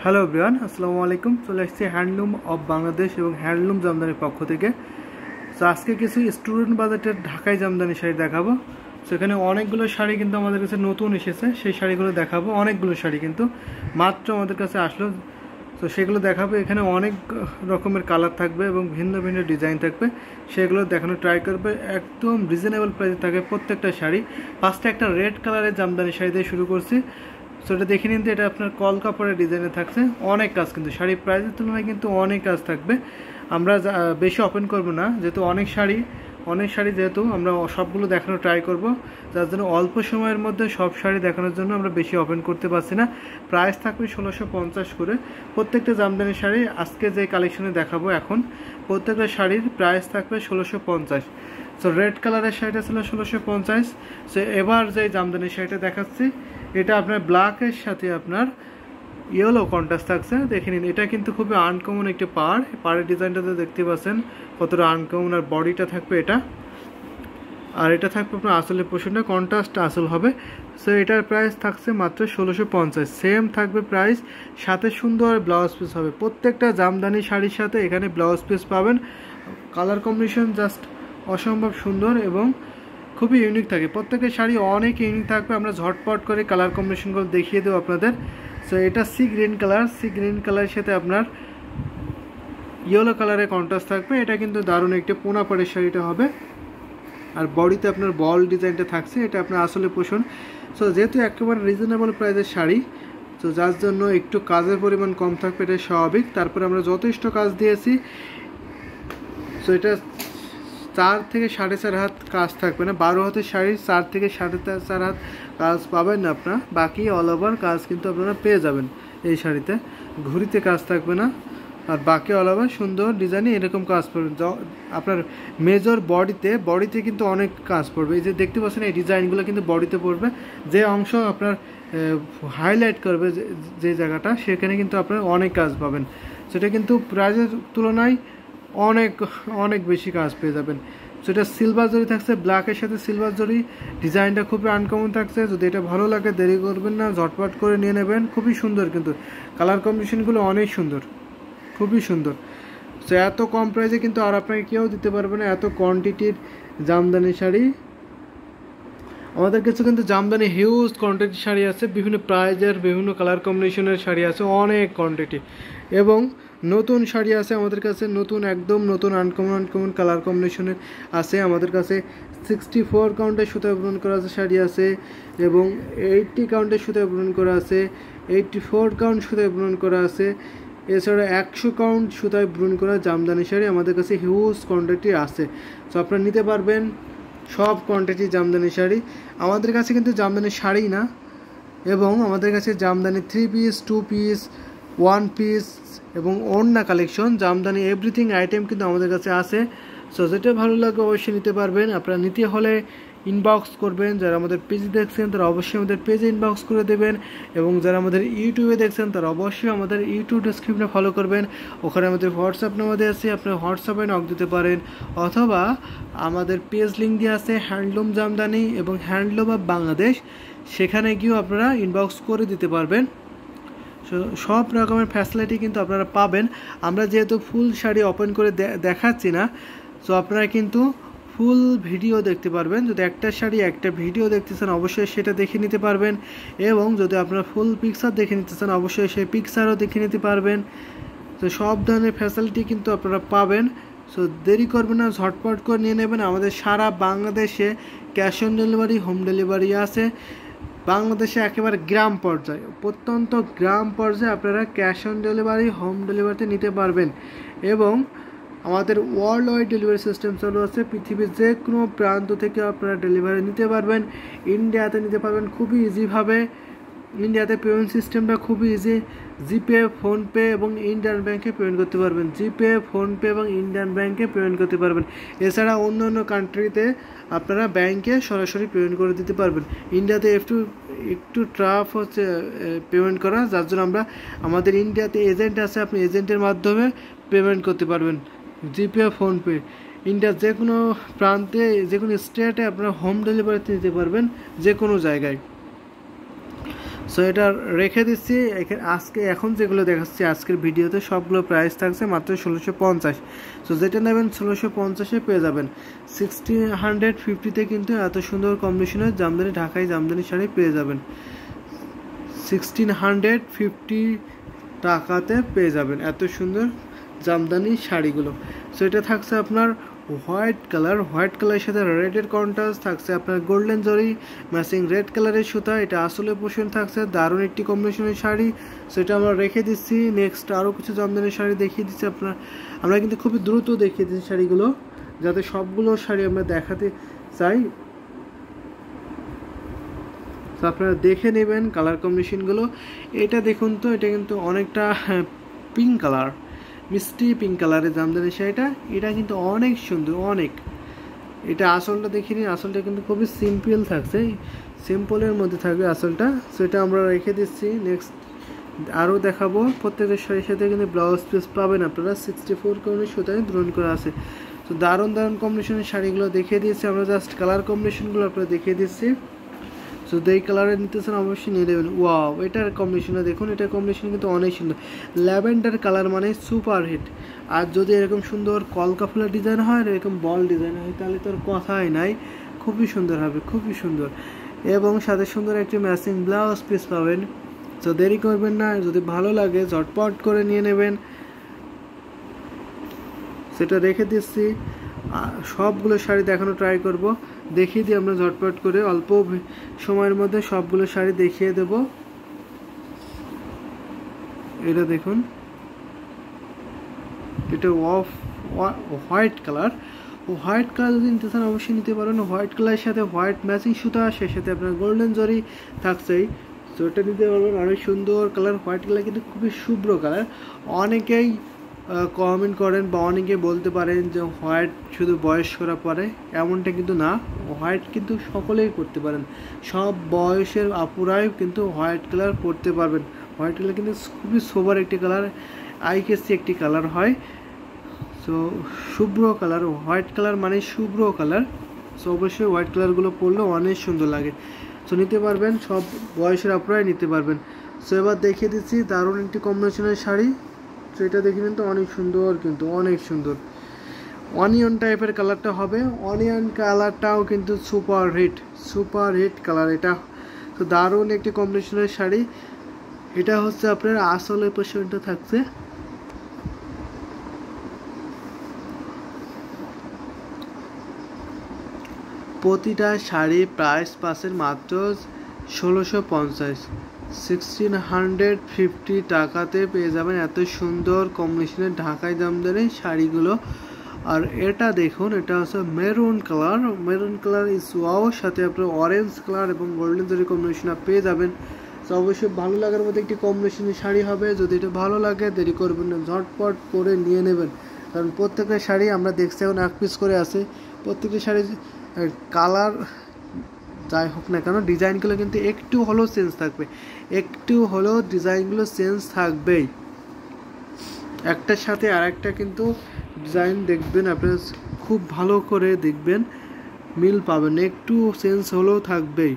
Hello everyone, আসসালামু আলাইকুম। চলে আসছি হ্যান্ডলুম অফ বাংলাদেশ এবং হ্যান্ডলুম জামদানির পক্ষ থেকে। তো আজকে কিছু স্টুডেন্ট বাজেটের ঢাকাই জামদানি শাড়ি দেখাবো। সেখানে অনেকগুলো শাড়ি কিন্তু আমাদের কাছে নতুন এসেছে, সেই শাড়িগুলো দেখাবো। অনেকগুলো শাড়ি কিন্তু মাত্র আমাদের কাছে আসলো, তো সেগুলো দেখাবো। এখানে অনেক রকমের কালার থাকবে এবং ভিন্ন ভিন্ন ডিজাইন থাকবে, সেগুলো দেখানো ট্রাই করবে। একদম রিজনেবল প্রাইসে থাকে প্রত্যেকটা শাড়ি। ফার্স্টে একটা রেড কালারের জামদানি শাড়ি দিয়ে শুরু করছি। সো এটা দেখে নিন, এটা আপনার কল কাপড়ের ডিজাইনে থাকছে, অনেক কাজ কিন্তু শাড়ির প্রাইসের তুলনায় কিন্তু অনেক কাজ থাকবে। আমরা বেশি ওপেন করব না, যেহেতু অনেক শাড়ি যেহেতু আমরা সবগুলো দেখানো ট্রাই করব, যার জন্য অল্প সময়ের মধ্যে সব শাড়ি দেখানোর জন্য আমরা বেশি ওপেন করতে পারছি না। প্রাইস থাকবে 1650 করে প্রত্যেকটা জামদানি শাড়ি। আজকে যে কালেকশনে দেখাবো এখন, প্রত্যেকটা শাড়ির প্রাইস থাকবে 1650। সো রেড কালারের শাড়িটা ছিল 1650। সো এবার যে জামদানি শাড়িটা দেখাচ্ছি, এটা আপনার ব্ল্যাকের সাথে আপনার ইয়েলো কন্ট্রাস্ট থাকছে। দেখে নিন, এটা কিন্তু খুবই আনকমন একটি পাড়ের ডিজাইনটাতে দেখতে পাচ্ছেন কতটা আনকমন। আর বডিটা থাকবে এটা, আর এটা থাকবে আপনার আসলের পোর্শনটা কন্ট্রাস্ট আসল হবে। সো এটার প্রাইস থাকছে মাত্র 1650। সেম থাকবে প্রাইস, সাথে সুন্দর ব্লাউজ পিস হবে। প্রত্যেকটা জামদানি শাড়ির সাথে এখানে ব্লাউজ পিস পাবেন। কালার কম্বিনেশন জাস্ট অসম্ভব সুন্দর এবং খুবই ইউনিক থাকে। প্রত্যেকের শাড়ি অনেক ইউনিক থাকবে। আমরা ঝটপট করে কালার কম্বিনেশনগুলো দেখিয়ে দেবো আপনাদের। সো এটা সি গ্রিন কালারের সাথে আপনার ইয়েলো কালারের কন্ট্রাস্ট থাকবে। এটা কিন্তু দারুণ একটা পোনা পাড়ের শাড়িটা হবে। আর বডিতে আপনার বল ডিজাইনটা থাকছে, এটা আপনার আসলে পোষণ। সো যেহেতু একেবারে রিজনেবল প্রাইসের শাড়ি, তো যার জন্য একটু কাজের পরিমাণ কম থাকবে, এটা স্বাভাবিক। তারপরে আমরা যথেষ্ট কাজ দিয়েছি। সো এটা 4 থেকে 4.5 হাত কাজ থাকবে না। 12 হাতের শাড়ি 4 থেকে 4.5 হাত কাজ পাবেন না আপনার। বাকি অল ওভার কাজ কিন্তু আপনারা পেয়ে যাবেন এই শাড়িতে। ঘুরিতে কাজ থাকবে না, আর বাকি অল ওভার সুন্দর ডিজাইনে এরকম কাজ পড়বে। আপনার মেজর বডিতে কিন্তু অনেক কাজ পড়বে। এই যে দেখতে পাচ্ছেন, এই ডিজাইনগুলো কিন্তু বডিতে পড়বে। যে অংশ আপনার হাইলাইট করবে যে জায়গাটা, সেখানে কিন্তু আপনার অনেক কাজ পাবেন। সেটা কিন্তু প্রাইজের তুলনায় অনেক বেশি কাজ পেয়ে যাবেন। সেটা সিলভার জরি থাকছে, ব্ল্যাকের সাথে সিলভার জরি। ডিজাইনটা খুবই আনকমন থাকছে। যদি এটা ভালো লাগে দেরি করবেন না, ঝটপট করে নিয়ে নেবেন। খুবই সুন্দর, কিন্তু কালার কম্বিনেশনগুলো অনেক সুন্দর, খুবই সুন্দর। সো এত কম প্রাইসে কিন্তু আর আপনাকে কেউ দিতে পারবে না, এত কোয়ান্টিটির জামদানি শাড়ি। আমাদের কাছে কিন্তু জামদানি হিউজ কোয়ান্টিটির শাড়ি আছে, বিভিন্ন প্রাইজের, বিভিন্ন কালার কম্বিনেশনের শাড়ি আছে, অনেক কোয়ান্টিটি। এবং নতুন শাড়ি আছে আমাদের কাছে, একদম নতুন আনকমন কালার কম্বিনেশনের আছে আমাদের কাছে। 64 কাউন্টের সুতায় বুনন করা আছে শাড়ি আছে, এবং 80 কাউন্টের সুতায় বুনন করা আছে, 84 কাউন্ট সুতায় বুনন করা আছে। এছাড়া 100 কাউন্ট সুতায় বুনন করা জামদানি শাড়ি আমাদের কাছে হিউজ কোয়ান্টিটি আছে। সো আপনারা নিতে পারবেন সব কোয়ান্টিটি জামদানি শাড়ি। আমাদের কাছে কিন্তু জামদানি শাড়ি না, এবং আমাদের কাছে জামদানি 3 পিস, 2 পিস, 1 পিস এবং ওড়না কালেকশন, জামদানি এভরিথিং আইটেম কিন্তু আমাদের কাছে আছে। সো যেটা ভালো লাগে অবশ্যই নিতে পারবেন। আপনারা নিতে হলে ইনবক্স করবেন। যারা আমাদের পেজে দেখছেন তারা অবশ্যই আমাদের পেজে ইনবক্স করে দেবেন, এবং যারা আমাদের ইউটিউবে দেখছেন তারা অবশ্যই আমাদের ইউটিউব ডেসক্রিপশনে ফলো করবেন। ওখানে আমাদের হোয়াটসঅ্যাপ নাম্বার দেওয়া আছে, আপনি হোয়াটসঅ্যাপে নক দিতে পারেন, অথবা আমাদের পেজ লিঙ্ক দেওয়া আছে হ্যান্ডলুম জামদানি এবং হ্যান্ডলুম অফ বাংলাদেশ, সেখানে গিয়েও আপনারা ইনবক্স করে দিতে পারবেন। সব রকমের ফ্যাসিলিটি কিন্তু আপনারা পাবেন। আমরা যেহেতু ফুল শাড়ি ওপেন করে দেখাচ্ছি না, সো আপনারা কিন্তু ফুল ভিডিও দেখতে পারবেন। যদি একটা শাড়ি একটা ভিডিও দেখতেছেন, অবশ্যই সেটা দেখে নিতে পারবেন, এবং যদি আপনারা ফুল পিকচার দেখে নিতে চান, অবশ্যই সেই পিকচারও দেখে নিতে পারবেন। তো সব ধরনের ফ্যাসিলিটি কিন্তু আপনারা পাবেন। সো দেরি করবেন না, ঝটপট করে নিয়ে নেবেন। আমাদের সারা বাংলাদেশে cash on delivery, home delivery আছে। বাংলাদেশে একেবারে গ্রাম পর্যায়ে, প্রত্যন্ত গ্রাম পর্যায়ে আপনারা ক্যাশ অন ডেলিভারি, হোম ডেলিভারিতে নিতে পারবেন। এবং আমাদের ওয়ার্ল্ড ওয়াইড ডেলিভারি সিস্টেম চালু আছে। পৃথিবীর যে কোনো প্রান্ত থেকে আপনারা ডেলিভারি নিতে পারবেন। ইন্ডিয়াতে নিতে পারবেন খুবই ইজিভাবে। ইন্ডিয়াতে পেমেন্ট সিস্টেমটা খুবই ইজি। জিপে, ফোনপে এবং ইন্ডিয়ান ব্যাংকে পেমেন্ট করতে পারবেন। জিপে, ফোনপে এবং ইন্ডিয়ান ব্যাংকে পেমেন্ট করতে পারবেন। এছাড়া অন্য কান্ট্রিতে আপনারা ব্যাংকে সরাসরি পেমেন্ট করে দিতে পারবেন। ইন্ডিয়াতে একটু টাফ হচ্ছে পেমেন্ট করা, যার জন্য আমাদের ইন্ডিয়াতে এজেন্ট আছে, আপনি এজেন্টের মাধ্যমে পেমেন্ট করতে পারবেন। জিপে, ফোনপে, ইন্ডিয়ার যে কোনো প্রান্তে, যে কোনো স্টেটে আপনারা হোম ডেলিভারিতে নিতে পারবেন, যে কোনো জায়গায়। সো এটা রেখে দিচ্ছি। এখন যেগুলো দেখাচ্ছি আজকের ভিডিওতে সবগুলো প্রাইস থাকছে মাত্র 1650। সো যেটা নেবেন 1650-এ পেয়ে যাবেন। 1650-তে কিন্তু এত সুন্দর কম্বিনেশনের জামদানি ঢাকাই জামদানি শাড়ি পেয়ে যাবেন। 1650 টাকাতে পেয়ে যাবেন এত সুন্দর জামদানি শাড়িগুলো। সো এটা থাকছে আপনার হোয়াইট কালারের সাথে রেডের কন্ট্রাস্ট থাকছে, আপনার গোল্ডেন জরি ম্যাচিং রেড কালারের সুতা। এটা আসলে পোষণ থাকছে, দারুণ একটি কম্বিনেশনের শাড়ি। সেটা আমরা রেখে দিচ্ছি। নেক্সট আরও কিছু জামদানি শাড়ি দেখিয়ে দিচ্ছি আমরা কিন্তু খুবই দ্রুত দেখিয়ে দিচ্ছি শাড়িগুলো, যাতে সবগুলো শাড়ি আমরা দেখাতে চাই। তো আপনারা দেখে নেবেন কালার কম্বিনেশনগুলো। এটা দেখুন তো, এটা কিন্তু অনেকটা পিঙ্ক কালার, মিষ্টি পিঙ্ক কালারের জামদানি শাড়িটা। এটা কিন্তু অনেক সুন্দর, অনেক। এটা আসলটা দেখে নিন, আসলটা কিন্তু খুবই সিম্পল থাকছে, সিম্পলের মধ্যে থাকবে আসলটা। সেটা আমরা রেখে দিচ্ছি। নেক্সট আরও দেখাবো। প্রত্যেকের শাড়ির সাথে কিন্তু ব্লাউজ পিস পাবেন আপনারা। 64 কোণের সুতায় দ্রোণ করা আছে। তো দারুণ কম্বিনেশনের শাড়িগুলো দেখিয়ে দিয়েছি আমরা। জাস্ট কালার কম্বিনেশনগুলো আপনারা দেখিয়ে দিচ্ছি। সো এই কালারের নিতে চান অবশ্যই নিয়ে নেবেন। ওয়াও, এটার কম্বিনেশনটা দেখুন, এটার কম্বিনেশন কিন্তু অনেক সুন্দর। ল্যাভেন্ডার কালার মানে সুপার হিট। আর যদি এরকম সুন্দর কলকা ফুলের ডিজাইন হয়, এরকম বল ডিজাইন হয়, তাহলে তোর কথাই নাই, খুবই সুন্দর হবে, খুবই সুন্দর। এবং সাথে সুন্দর একটি ম্যাচিং ব্লাউজ পিস পাবেন। তো দেরি করবেন না, যদি ভালো লাগে ঝটপট করে নিয়ে নেবেন। সেটা রেখে দিচ্ছি। সবগুলো শাড়ি দেখানো ট্রাই করব, দেখিয়ে দিই আমরা ঝটপট করে। অল্প সময়ের মধ্যে সবগুলো শাড়ি দেখিয়ে দেব। এটা দেখুন, এটা হোয়াইট কালার যদি নিতে চান অবশ্যই নিতে পারেন। হোয়াইট কালারের সাথে হোয়াইট ম্যাচিং সুতা, সে সাথে আপনার গোল্ডেন জরি থাকছেই। তো এটা নিতে পারবেন, অনেক সুন্দর কালার। হোয়াইট কালার কিন্তু খুবই শুভ্র কালার। অনেকেই কমেন্ট করেন বা অনেকে বলতে পারেন যে হোয়াইট শুধু বয়স্করা পরে, এমনটা কিন্তু না। হোয়াইট কিন্তু সকলেই করতে পারেন, সব বয়সের আপুরাই কিন্তু হোয়াইট কালার পরতে পারবেন। হোয়াইট কালার কিন্তু খুবই সোবার একটি কালার, আইকেসি একটি কালার হয়। সো শুভ্র কালার, হোয়াইট কালার মানে শুভ্র কালার। সো অবশ্যই হোয়াইট কালারগুলো পরলেও অনেক সুন্দর লাগে। সো নিতে পারবেন, সব বয়সের আপুরাই নিতে পারবেন। সো এবার দেখিয়ে দিচ্ছি দারুণ একটি কম্বিনেশনের শাড়ি। তো এটা দেখে নিন তো, অনেক সুন্দর, কিন্তু অনেক সুন্দর। অনিয়ন টাইপের কালারটা হবে, অনিয়ন কালারটাও কিন্তু সুপার হিট কালার এটা। তো দারুণ একটি কম্বিনেশনের শাড়ি। এটা হচ্ছে আপনার আসলে পোর্শনটা থাকছে। প্রতিটা শাড়ি প্রাইস পাচ্ছেন মাত্র 1650। 1650 টাকাতে পেয়ে যাবেন এত সুন্দর কম্বিনেশনের ঢাকাই জামদানি শাড়িগুলো। আর এটা দেখুন, এটা হচ্ছে মেরুন কালার ইস ওয়াও, সাথে আপনার অরেঞ্জ কালার এবং গোল্ডেন জরি কম্বিনেশন পেয়ে যাবেন। তো অবশ্যই ভালো লাগার মধ্যে একটি কম্বিনেশনের শাড়ি হবে। যদি এটা ভালো লাগে দেরি করবেন না, ঝটপট করে নিয়ে নেবেন। কারণ প্রত্যেকটা শাড়ি আমরা দেখছি এখন 1 পিস করে আছে। প্রত্যেকটা শাড়ি কালার যাই হোক না কেন, ডিজাইনগুলো কিন্তু একটু হলেও চেঞ্জ থাকবে, একটু হলেও ডিজাইনগুলো চেঞ্জ থাকবেই। একটার সাথে আর একটা কিন্তু ডিজাইন দেখবেন আপনারা, খুব ভালো করে দেখবেন, মিল পাবেন, একটু চেঞ্জ হলেও থাকবেই।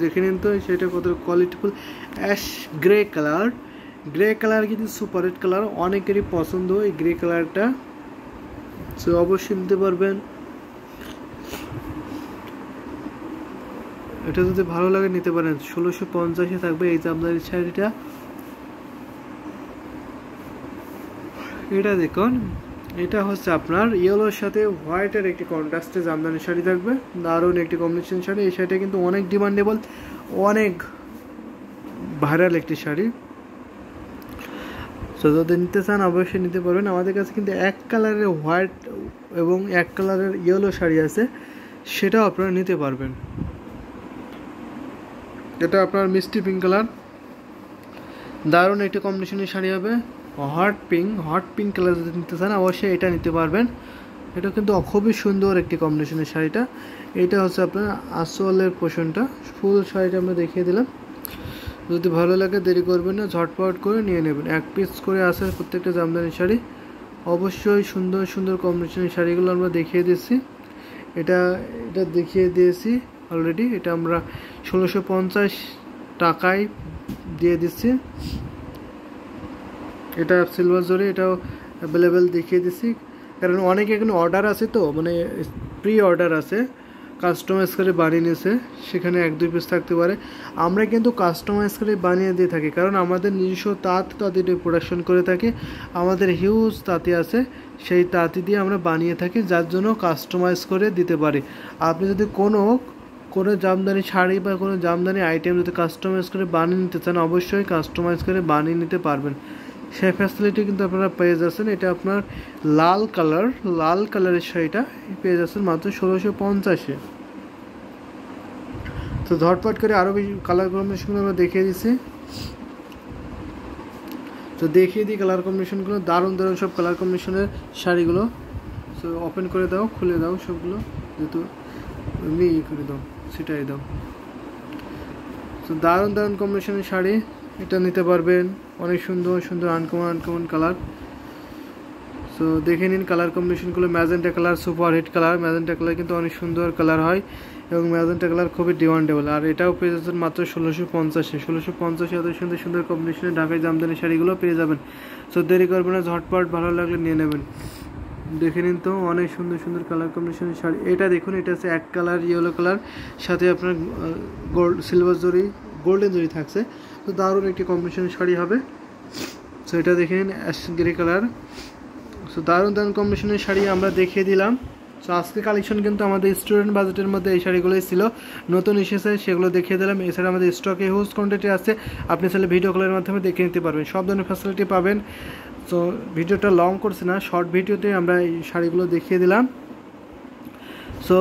দেখে নিন তো সেটা কত কোয়ালিটিফুল। অ্যাশ গ্রে কালার কিন্তু সুপার হিট কালার, অনেকেরই পছন্দ এই গ্রে কালারটা। সো অবশ্যই নিতে পারবেন। এটা যদি ভালো লাগে নিতে পারেন। 1650-এ থাকবে এই জামদানি শাড়িটা। এটা দেখুন, এটা হচ্ছে আপনার ইয়েলোর সাথে হোয়াইটের একটি কন্ট্রাস্টে জামদানি শাড়ি থাকবে। দারুণ একটি কম্বিনেশন শাড়ি। এই শাড়িটা কিন্তু অনেক ডিমান্ডেবল, অনেক ভাইরাল একটি শাড়ি। তো যদি নিতে চান অবশ্যই নিতে পারবেন। আমাদের কাছে কিন্তু এক কালারের হোয়াইট এবং এক কালারের ইয়েলো শাড়ি আছে, সেটাও আপনারা নিতে পারবেন। এটা আপনার মিষ্টি পিঙ্ক কালার, দারুণ একটি কম্বিনেশনের শাড়ি হবে। হট পিঙ্ক কালার যদি নিতে চান অবশ্যই এটা নিতে পারবেন। এটা কিন্তু খুবই সুন্দর একটি কম্বিনেশনের শাড়িটা। এটা হচ্ছে আপনার আসলের পোর্শনটা। ফুল শাড়িটা আমরা দেখিয়ে দিলাম। যদি ভালো লাগে দেরি করবেন না, ঝটপট করে নিয়ে নেবেন। 1 পিস করে আসে প্রত্যেকটা জামদানি শাড়ি। অবশ্যই সুন্দর কম্বিনেশনের শাড়িগুলো আমরা দেখিয়ে দিচ্ছি। এটা দেখিয়ে দিয়েছি অলরেডি। এটা আমরা 1650 টাকায় দিয়ে দিচ্ছি। এটা সিলভার জরি, এটাও অ্যাভেলেবেল দেখিয়ে দিচ্ছি, কারণ অনেকে এখানে অর্ডার আছে, তো মানে প্রি অর্ডার আছে, কাস্টমাইজ করে বানিয়ে নিয়েছে, সেখানে 1-2 পিস থাকতে পারে। আমরা কিন্তু কাস্টমাইজ করে বানিয়ে দিয়ে থাকি, কারণ আমাদের নিজস্ব তাঁতি প্রোডাকশন করে থাকি, আমাদের হিউজ তাঁতি আছে, সেই তাঁতি দিয়ে আমরা বানিয়ে থাকি, যার জন্য কাস্টমাইজ করে দিতে পারি। আপনি যদি কোনো জামদানি শাড়ি বা কোনো জামদানি আইটেম যদি কাস্টমাইজ করে বানিয়ে নিতে চান, অবশ্যই কাস্টমাইজ করে বানিয়ে নিতে পারবেন। সেই ফ্যাসিলিটি কিন্তু আপনারা পেয়ে যাচ্ছেন। এটা আপনার লাল কালারের শাড়িটা পেয়ে যাচ্ছেন মাত্র 1650-এ। তো ঝটপট করে আরও বেশি কালার কম্বিনেশনগুলো আমরা দেখিয়ে দিচ্ছি। তো দেখিয়ে দিই কালার কম্বিনেশনগুলো, দারুণ সব কালার কম্বিনেশনের শাড়িগুলো। সো ওপেন করে দাও, খুলে দাও সবগুলো, যেহেতু এমনি করে দাও, সেটাই দাও। তো দারুণ কম্বিনেশনের শাড়ি, এটা নিতে পারবেন। অনেক সুন্দর আনকমন কালার। সো দেখে নিন কালার কম্বিনেশনগুলো। Magenta colour super hit colour, magenta colour কিন্তু অনেক সুন্দর কালার হয় এবং ম্যাজেন্টা কালার খুবই ডিমান্ডেবল। আর এটাও পেয়ে যাচ্ছেন মাত্র 1650-এ। 1650-এ এত সুন্দর কম্বিনেশনে ঢাকাই জামদানি শাড়িগুলো পেয়ে যাবেন। সো দেরি করবেন না, ঝটপট ভালো লাগলে নিয়ে নেবেন। দেখে নিন তো অনেক সুন্দর কালার কম্বিনেশনের শাড়ি। এটা দেখুন, এটা হচ্ছে এক কালার ইয়েলো কালার, সাথে আপনার সিলভার জরি, গোল্ডেন জরি থাকছে। তো দারুণ একটি কম্বিনেশনের শাড়ি হবে। সো এটা দেখে নিন অ্যাশ গ্রে কালার। সো দারুণ কম্বিনেশনের শাড়ি আমরা দেখিয়ে দিলাম। সো আজকে কালেকশন কিন্তু আমাদের স্টুডেন্ট বাজেটের মধ্যে এই শাড়িগুলোই ছিল, নতুন এসেছে সেগুলো দেখিয়ে দিলাম। এছাড়া আমাদের স্টকে হিউজ কোয়ান্টিটি আছে, আপনি চাইলে ভিডিও কলের মাধ্যমে দেখে নিতে পারবেন, সব ধরনের ফ্যাসিলিটি পাবেন। সো ভিডিওটা লং করছে না, শর্ট ভিডিওতে আমরা এই শাড়িগুলো দেখিয়ে দিলাম। সো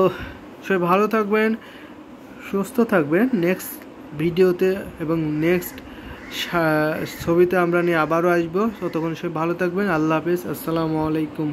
সবাই ভালো থাকবেন, সুস্থ থাকবেন। নেক্সট ভিডিওতে এবং নেক্সট ছবিতে আমরা নিয়ে আবারও আসবো। ততক্ষণ সবাই ভালো থাকবেন। আল্লাহ হাফেজ, আসসালামু আলাইকুম।